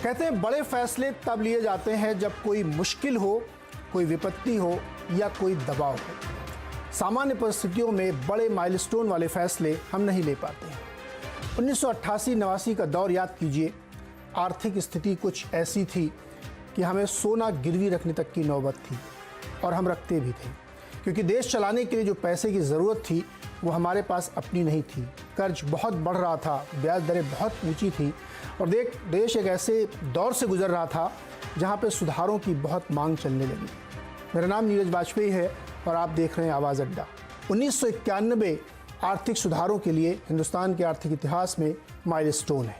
कहते हैं बड़े फैसले तब लिए जाते हैं जब कोई मुश्किल हो, कोई विपत्ति हो या कोई दबाव हो। सामान्य परिस्थितियों में बड़े माइलस्टोन वाले फैसले हम नहीं ले पाते हैं। 1988-89 का दौर याद कीजिए। आर्थिक स्थिति कुछ ऐसी थी कि हमें सोना गिरवी रखने तक की नौबत थी, और हम रखते भी थे, क्योंकि देश चलाने के लिए जो पैसे की ज़रूरत थी वो हमारे पास अपनी नहीं थी। कर्ज बहुत बढ़ रहा था, ब्याज दरें बहुत ऊंची थी, और देश एक ऐसे दौर से गुजर रहा था जहां पे सुधारों की बहुत मांग चलने लगी। मेरा नाम नीरज वाजपेयी है और आप देख रहे हैं आवाज़ अड्डा। 1991 आर्थिक सुधारों के लिए हिंदुस्तान के आर्थिक इतिहास में माइलस्टोन है।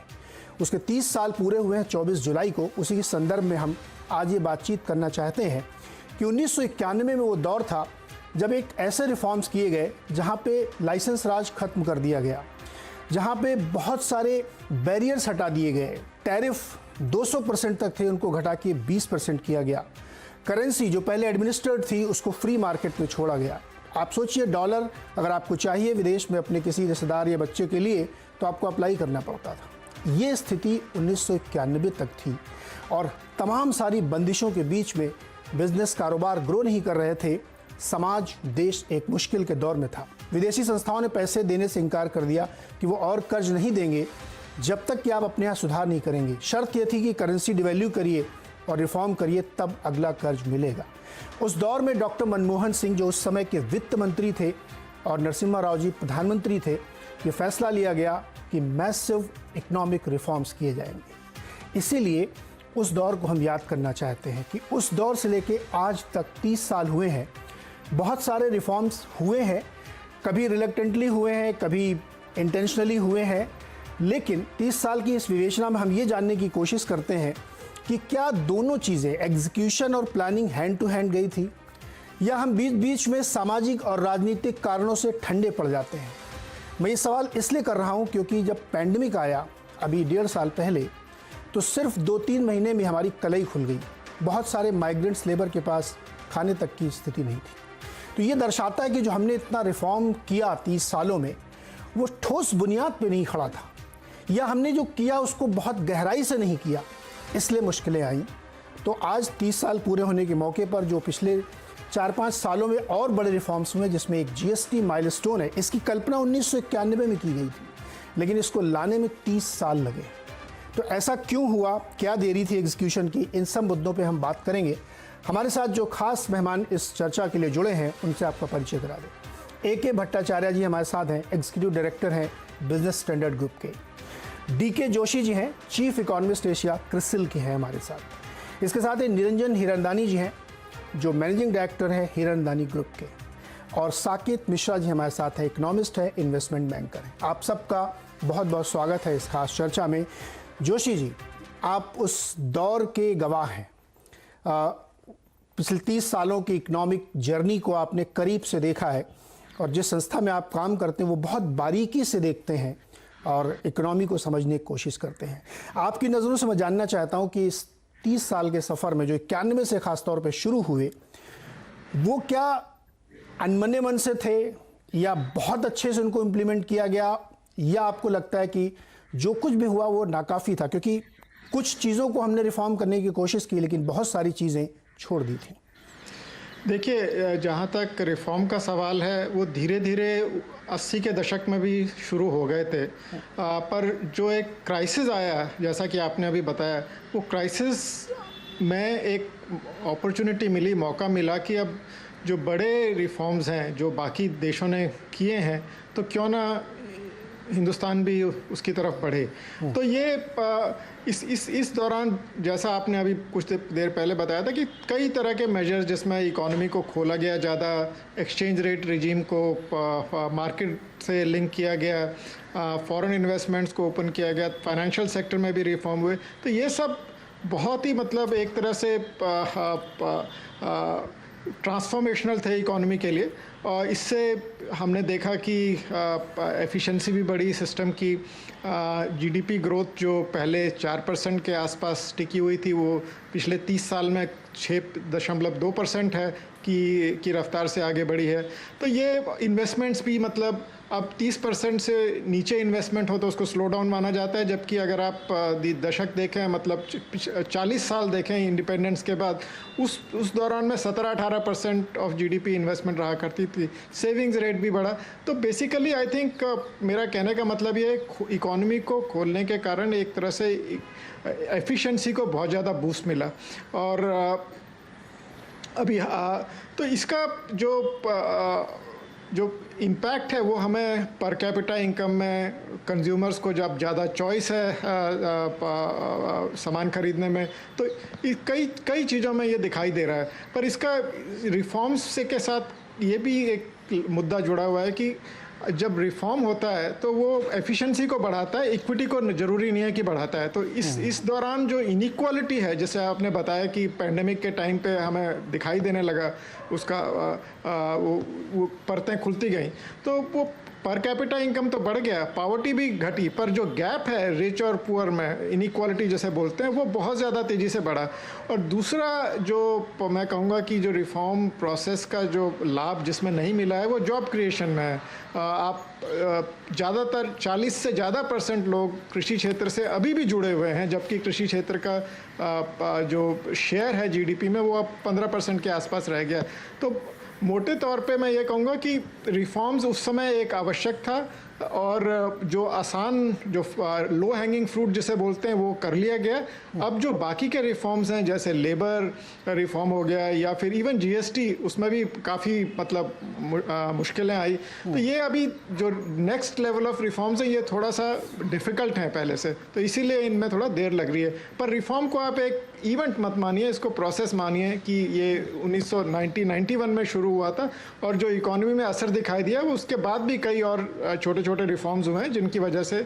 उसके 30 साल पूरे हुए हैं 24 जुलाई को। उसी के संदर्भ में हम आज ये बातचीत करना चाहते हैं कि 1991 में वो दौर था जब एक ऐसे रिफॉर्म्स किए गए जहाँ पे लाइसेंस राज खत्म कर दिया गया, जहाँ पे बहुत सारे बैरियर्स हटा दिए गए। टैरिफ 200% तक थे, उनको घटा के 20% किया गया। करेंसी जो पहले एडमिनिस्ट्रेड थी उसको फ्री मार्केट में छोड़ा गया। आप सोचिए, डॉलर अगर आपको चाहिए विदेश में अपने किसी रिश्तेदार या बच्चे के लिए तो आपको अप्लाई करना पड़ता था। ये स्थिति 1991 तक थी, और तमाम सारी बंदिशों के बीच में बिजनेस कारोबार ग्रो नहीं कर रहे थे। समाज, देश एक मुश्किल के दौर में था। विदेशी संस्थाओं ने पैसे देने से इनकार कर दिया कि वो और कर्ज नहीं देंगे जब तक कि आप अपने यहाँ सुधार नहीं करेंगे। शर्त यह थी कि करेंसी डिवैल्यू करिए और रिफॉर्म करिए, तब अगला कर्ज मिलेगा। उस दौर में डॉक्टर मनमोहन सिंह, जो उस समय के वित्त मंत्री थे, और नरसिम्हा राव जी प्रधानमंत्री थे, ये फैसला लिया गया कि मैसिव इकोनॉमिक रिफॉर्म्स किए जाएंगे। इसीलिए उस दौर को हम याद करना चाहते हैं कि उस दौर से लेके आज तक 30 साल हुए हैं। बहुत सारे रिफॉर्म्स हुए हैं, कभी रिलक्टेंटली हुए हैं, कभी इंटेंशनली हुए हैं, लेकिन 30 साल की इस विवेचना में हम ये जानने की कोशिश करते हैं कि क्या दोनों चीज़ें, एग्जीक्यूशन और प्लानिंग, हैंड टू हैंड गई थी, या हम बीच बीच में सामाजिक और राजनीतिक कारणों से ठंडे पड़ जाते हैं। मैं ये सवाल इसलिए कर रहा हूँ क्योंकि जब पैंडमिक आया अभी 1.5 साल पहले, तो सिर्फ 2-3 महीने में हमारी कलई खुल गई। बहुत सारे माइग्रेंट्स लेबर के पास खाने तक की स्थिति नहीं थी। तो ये दर्शाता है कि जो हमने इतना रिफॉर्म किया 30 सालों में, वो ठोस बुनियाद पे नहीं खड़ा था, या हमने जो किया उसको बहुत गहराई से नहीं किया, इसलिए मुश्किलें आईं। तो आज 30 साल पूरे होने के मौके पर जो पिछले 4-5 सालों में और बड़े रिफॉर्म्स हुए, जिसमें एक जीएसटी माइलस्टोन है, इसकी कल्पना 1991 में की गई थी, लेकिन इसको लाने में 30 साल लगे। तो ऐसा क्यों हुआ, क्या देरी थी एग्जीक्यूशन की, इन सब मुद्दों पे हम बात करेंगे। हमारे साथ जो खास मेहमान इस चर्चा के लिए जुड़े हैं, उनसे आपका परिचय करा दें। ए.के. भट्टाचार्य जी हमारे साथ हैं, एग्जीक्यूटिव डायरेक्टर हैं बिजनेस स्टैंडर्ड ग्रुप के। डी.के. जोशी जी हैं, चीफ इकोनॉमिस्ट एशिया क्रिसिल के हैं हमारे साथ। इसके साथ ही निरंजन हिरनदानी जी हैं, जो मैनेजिंग डायरेक्टर हैं हिरनदानी ग्रुप के। और साकेत मिश्रा जी हमारे साथ हैं, इकोनॉमिस्ट है, इन्वेस्टमेंट बैंकर हैं। आप सबका बहुत बहुत स्वागत है इस खास चर्चा में। जोशी जी, आप उस दौर के गवाह हैं। पिछले 30 सालों की इकोनॉमिक जर्नी को आपने करीब से देखा है, और जिस संस्था में आप काम करते हैं वो बहुत बारीकी से देखते हैं और इकोनॉमी को समझने की कोशिश करते हैं। आपकी नज़रों से मैं जानना चाहता हूं कि इस 30 साल के सफ़र में जो 91 से ख़ास तौर पे शुरू हुए, वो क्या अनमने मन से थे, या बहुत अच्छे से उनको इम्प्लीमेंट किया गया, या आपको लगता है कि जो कुछ भी हुआ वो नाकाफ़ी था? क्योंकि कुछ चीज़ों को हमने रिफॉर्म करने की कोशिश की, लेकिन बहुत सारी चीज़ें छोड़ दी थी। देखिए, जहाँ तक रिफॉर्म का सवाल है, वो धीरे धीरे 80 के दशक में भी शुरू हो गए थे, पर जो एक क्राइसिस आया, जैसा कि आपने अभी बताया, वो क्राइसिस में एक अपॉर्चुनिटी मिली, मौका मिला कि अब जो बड़े रिफॉर्म्स हैं जो बाकी देशों ने किए हैं, तो क्यों ना हिंदुस्तान भी उसकी तरफ बढ़े। तो ये इस दौरान, जैसा आपने अभी कुछ देर पहले बताया था, कि कई तरह के मेजर्स, जिसमें इकोनॉमी को खोला गया, ज़्यादा एक्सचेंज रेट रिजीम को मार्केट से लिंक किया गया, फॉरेन इन्वेस्टमेंट्स को ओपन किया गया, फाइनेंशियल सेक्टर में भी रिफॉर्म हुए। तो ये सब बहुत ही मतलब एक तरह से ट्रांसफॉर्मेशनल थे इकोनॉमी के लिए, और इससे हमने देखा कि एफिशिएंसी भी बढ़ी सिस्टम की। जीडीपी ग्रोथ जो पहले 4% के आसपास टिकी हुई थी, वो पिछले 30 साल में 6.2% है की रफ्तार से आगे बढ़ी है। तो ये इन्वेस्टमेंट्स भी मतलब अब 30% से नीचे इन्वेस्टमेंट हो तो उसको स्लो डाउन माना जाता है, जबकि अगर आप दशक देखें मतलब 40 साल देखें इंडिपेंडेंस के बाद, उस दौरान में 17-18% ऑफ जीडीपी इन्वेस्टमेंट रहा करती थी। सेविंग्स रेट भी बढ़ा। तो बेसिकली आई थिंक मेरा कहने का मतलब ये है इकॉनमी को खोलने के कारण एक तरह से एफिशिएंसी को बहुत ज़्यादा बूस्ट मिला। और अभी तो इसका जो इम्पैक्ट है वो हमें पर कैपिटा इनकम में, कंज्यूमर्स को जब ज़्यादा चॉइस है सामान खरीदने में, तो कई चीज़ों में ये दिखाई दे रहा है। पर इसका रिफॉर्म्स से के साथ ये भी एक मुद्दा जुड़ा हुआ है कि जब रिफॉर्म होता है तो वो एफिशिएंसी को बढ़ाता है, इक्विटी को ज़रूरी नहीं है कि बढ़ाता है। तो इस दौरान जो इनइक्वालिटी है, जैसे आपने बताया कि पैंडेमिक के टाइम पे हमें दिखाई देने लगा, उसका वो परतें खुलती गई, तो वो पर कैपिटा इनकम तो बढ़ गया, पावर्टी भी घटी, पर जो गैप है रिच और पुअर में, इनइक्वालिटी जैसे बोलते हैं, वो बहुत ज़्यादा तेज़ी से बढ़ा। और दूसरा जो मैं कहूँगा कि जो रिफॉर्म प्रोसेस का जो लाभ जिसमें नहीं मिला है वो जॉब क्रिएशन में है। आप ज़्यादातर 40 से ज़्यादा % लोग कृषि क्षेत्र से अभी भी जुड़े हुए हैं, जबकि कृषि क्षेत्र का जो शेयर है जीडीपी में वो अब 15% के आसपास रह गया। तो मोटे तौर पे मैं ये कहूँगा कि रिफॉर्म्स उस समय एक आवश्यक था, और जो आसान, जो लो हैंगिंग फ्रूट जिसे बोलते हैं, वो कर लिया गया। अब जो बाकी के रिफॉर्म्स हैं, जैसे लेबर रिफॉर्म हो गया या फिर इवन जीएसटी, उसमें भी काफ़ी मतलब मुश्किलें आई। तो ये अभी जो नेक्स्ट लेवल ऑफ रिफॉर्म्स हैं ये थोड़ा सा डिफ़िकल्ट हैं पहले से, तो इसीलिए इनमें थोड़ा देर लग रही है। पर रिफॉर्म को आप एक इवेंट मत मानिए, इसको प्रोसेस मानिए कि ये 1991 में शुरू हुआ था, और जो इकोनॉमी में असर दिखाई दिया वो उसके बाद भी कई और छोटे छोटे रिफॉर्म्स हुए हैं जिनकी वजह से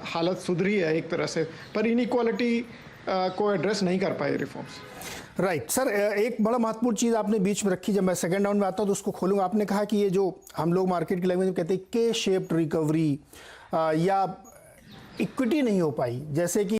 हालत सुधरी है एक तरह से, पर इनइक्वालिटी को एड्रेस नहीं कर पाए रिफॉर्म्स। राइट सर, एक बड़ा महत्वपूर्ण चीज़ आपने बीच में रखी, जब मैं सेकंड राउंड में आता हूँ तो उसको खोलूँगा। आपने कहा कि ये जो हम लोग मार्केट की लैंग्वेज में कहते हैं के शेप्ड रिकवरी या इक्विटी नहीं हो पाई, जैसे कि